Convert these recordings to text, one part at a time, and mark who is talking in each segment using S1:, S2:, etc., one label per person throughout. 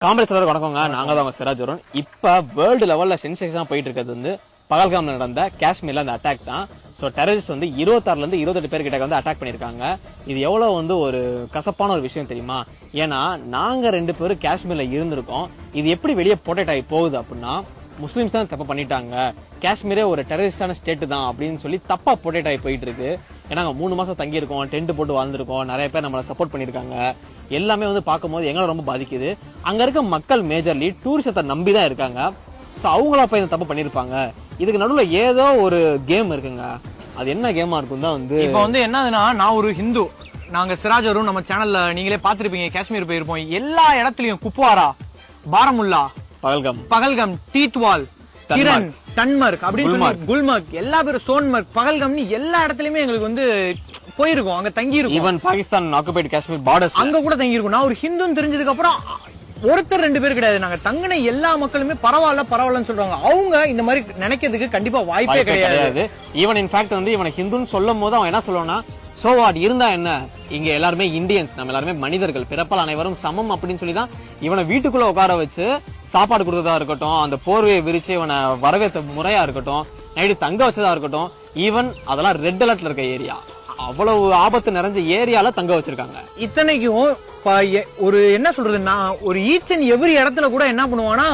S1: Comedy sir வணக்கங்க. நாங்க தான் உங்க சிராஜ் வருண். இப்ப வேர்ல்டு லெவல்ல சென்சேஷனா போயிட்டு இருக்கிறது வந்து பகல்காம்ல நடந்த காஷ்மீர்ல அந்த அட்டாக் தான். ஸோ டெரரிஸ்ட் வந்து 26ல இருந்து 28 பேர் கிட்ட வந்து அட்டாக் பண்ணிருக்காங்க. இது எவ்வளவு வந்து ஒரு கசப்பான ஒரு விஷயம் தெரியுமா? ஏன்னா நாங்க 2 பேரும் காஷ்மீர்ல இருந்திருக்கோம். இது எப்படி வெளியே ப்ரொடெக்ட் ஆகி போகுது அப்படின்னா, முஸ்லிம்ஸ் தான் தப்பு பண்ணிட்டாங்க, காஷ்மீரே ஒரு டெரரிஸ்டான ஸ்டேட் தான் அப்படின்னு சொல்லி தப்பா ப்ரொடெக்ட் ஆகி போயிட்டு இருக்கு. ஏன்னா 3 மாசம் தங்கி இருக்கோம், டென்ட் போட்டு வாழ்ந்திருக்கோம், நிறைய பேர் நம்மளை சப்போர்ட் பண்ணிருக்காங்க. எல்லாமே வந்து பார்க்கும்போது எங்களை ரொம்ப பாதிக்குது. அங்க இருக்க மக்கள் மேஜர்லி டூரிசத்தை நம்பிதான் இருக்காங்க. சோ அவங்கள போய் இந்த தப்பு பண்ணிருப்பாங்க. இதுக்கு நடுவுல ஏதோ ஒரு கேம் இருக்குங்க. அது என்ன கேமா இருக்கும் தான் வந்து
S2: இப்ப வந்து என்னதுன்னா, நான் ஒரு ஹிந்து, நாங்க சிராஜ் வருண் நம்ம சேனல்ல நீங்களே பாத்திருப்பீங்க, காஷ்மீர் போயிருப்போம். எல்லா இடத்துலயும் குப்வாரா, பாரமுல்லா, பகல்கம், டீத்வால், கிரண், டன்மர்க் அப்படின்னு குல்மர்க், எல்லா பேரும் சோன்மர்க், பகல்கம்னு எல்லா இடத்துலயுமே எங்களுக்கு வந்து போயிருக்கோம். அங்க தங்கி இருக்கும்.
S1: Even Pakistan occupied Kashmir borders
S2: அங்க கூட தங்கி இருக்கும். நான் ஒரு ஹிந்துன்னு தெரிஞ்சதுக்கு அப்புறம் ஒருத்தர் 2 பேர் கிடையாது, நாங்க தங்கின எல்லா மக்களுமே பரவாயில்லன்னு சொல்றாங்க. அவங்க இந்த மாதிரி நினைக்கிறதுக்கு கண்டிப்பா வாய்ப்பே கிடையாது.
S1: ஈவன் இன்ஃபேக்ட் வந்து இவனை ஹிந்துன்னு சொல்லும் போது அவன் என்ன சொல்லுவான்னா, சோ வாட் இருந்தா என்ன, இங்க எல்லாருமே இந்தியன்ஸ், நம்ம எல்லாருமே மனிதர்கள், பிறப்பால் அனைவரும் சமம் அப்படின்னு சொல்லிதான் இவனை வீட்டுக்குள்ள உட்கார வச்சு சாப்பாடு கொடுத்ததா இருக்கட்டும், அந்த போர்வையை விரிச்சு இவனை வரவேற்ற முறையா இருக்கட்டும், நைட்டு தங்க வச்சதா இருக்கட்டும். ஈவன் அதெல்லாம் ரெட் அலர்ட்ல இருக்க ஏரியா, அவ்வளவு ஆபத்து நிறைஞ்ச ஏரியால தங்க வச்சிருக்காங்க.
S2: இத்தனைக்கும் ஒரு என்ன சொல்றதுன்னா, ஒரு ஈச் அண்ட் எவ்ரி இடத்துல கூட என்ன பண்ணுவாங்கன்னா,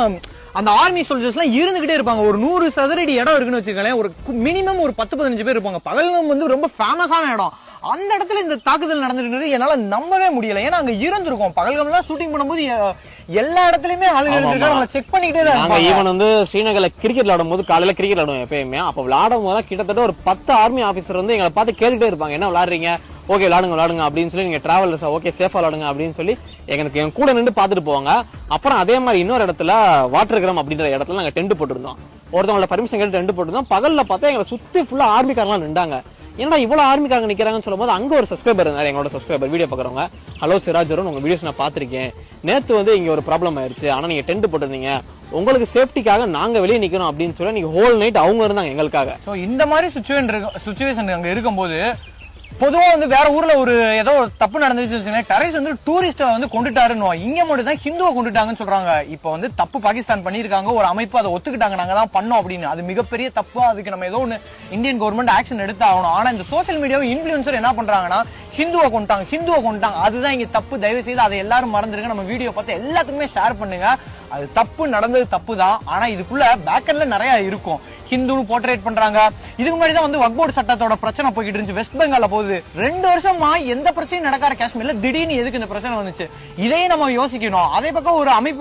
S2: அந்த ஆர்மி சோல்ஜர்ஸ் எல்லாம் இருந்துகிட்டே இருப்பாங்க. ஒரு 100 சதுரடி இடம் இருக்குன்னு வச்சுக்கோங்களேன், ஒரு மினிமம் ஒரு 10-15 பேர் இருப்பாங்க. பகல்கம் வந்து ரொம்ப ஃபேமஸான இடம். அந்த இடத்துல இந்த தாக்குதல் நடந்துட்டு என்னால நம்பவே முடியல. ஏன்னா அங்க இருந்திருக்கோம். பகல்கம்லாம் ஷூட்டிங் பண்ணும்போது எல்லா இடத்துலயுமே ஆளுங்க இருக்காங்க, செக் பண்ணிக்கிட்டே தான் இருக்காங்க.
S1: ஈவன் வந்து ஸ்ரீநகர்ல கிரிக்கெட் விளையாடும் போது, காலையில கிரிக்கெட் விளையாடுவோம் எப்பயுமே, அப்ப விளையாடும் போது கிட்டத்தட்ட ஒரு 10 ஆர்மி ஆபீசர் வந்து எங்களை பார்த்து கேட்டுட்டே இருப்பாங்க, என்ன விளையாடுறீங்க, ஓகே விளையாடுங்க அப்படின்னு சொல்லி, நீங்க டிராவலர்ஸ் ஓகே சேஃபா விளையாடுங்க அப்படின்னு சொல்லி எங்களுக்கு என் கூட நின்று பாத்துட்டு போவாங்க. அப்புறம் அதே மாதிரி இன்னொரு இடத்துல வாட்டர் கிராம் அப்படின்ற இடத்துல நாங்க டென்ட் போட்டுருந்தோம். ஒருத்தவங்களோட பர்மிஷன் கேட்டு டென்ட் போட்டுருந்தோம். பகல்ல பார்த்தா எங்களை சுத்தி ஃபுல்லா ஆர்மிக்காரங்களாம் நின்றாங்க. ஏன்னா இவ்வளவு ஆர்மிக்காரங்க நிக்கிறாங்கன்னு சொல்லும் போது அங்க ஒரு சப்ஸ்கிரைபர் இருந்தாரு, எங்களோட சப்ஸ்கிரைபர், வீடியோ பாக்குறவங்க. ஹலோ சிராஜ் வருண், உங்க வீடியோஸ் நான் பாத்திருக்கேன், நேத்து வந்து இங்க ஒரு ப்ராப்ளம் ஆயிருச்சு, ஆனா நீங்க டென்ட் போட்டிருந்தீங்க, உங்களுக்கு சேஃப்டிக்காக நாங்க வெளியே நிக்கிறோம் அப்படின்னு சொல்லி நீங்க ஹோல் நைட் அவங்க இருந்தாங்க எங்களுக்காக.
S2: சோ இந்த மாதிரி சுச்சுவேஷன் அங்க இருக்கும்போது, பொதுவா வந்து வேற ஊர்ல ஒரு ஏதோ ஒரு தப்பு நடந்துச்சு, டெரரிஸ்ட் வந்து டூரிஸ்ட வந்து கொண்டுட்டாருன்னு, இங்க மட்டும் தான் ஹிந்துவை கொண்டுட்டாங்கன்னு சொல்றாங்க. இப்ப வந்து தப்பு பாகிஸ்தான் பண்ணிருக்காங்க, ஒரு அமைப்பு அதை ஒத்துக்கிட்டாங்க, நாங்க தான் பண்ணோம் அப்படின்னு. அது மிகப்பெரிய தப்பு. அதுக்கு நம்ம ஏதோ ஒண்ணு இந்தியன் கவர்மெண்ட் ஆக்ஷன் எடுத்து ஆகணும். ஆனா இந்த சோசியல் மீடியாவை இன்ஃபுளுசர் என்ன பண்றாங்கன்னா, ஹிந்துவை கொண்டுட்டாங்க, அதுதான் இங்க தப்பு. தயவு செய்து அதை எல்லாரும் மறந்துருங்க. நம்ம வீடியோ பார்த்து எல்லாத்துக்குமே ஷேர் பண்ணுங்க. அது தப்பு, நடந்தது தப்பு தான். ஆனா இதுக்குள்ள பேக்கெண்ட்ல நிறைய இருக்கும். ஹிந்துன்னு போர்ட்ரேட் பண்றாங்க. இதுக்கு முன்னாடி தான் வந்து வக்ஃப் போர்டு சட்டத்தோட பிரச்சனை போய்கிட்டு இருந்துச்சு, வெஸ்ட் பெங்கால்ல போகுது. 2 வருஷமா எந்த பிரச்சனையும் நடக்காத காஷ்மீர்ல திடீர்னு எதுக்கு இந்த பிரச்சனை வந்துச்சு? இதையும் நம்ம யோசிக்கணும். அதே பக்கம் ஒரு அமைப்பு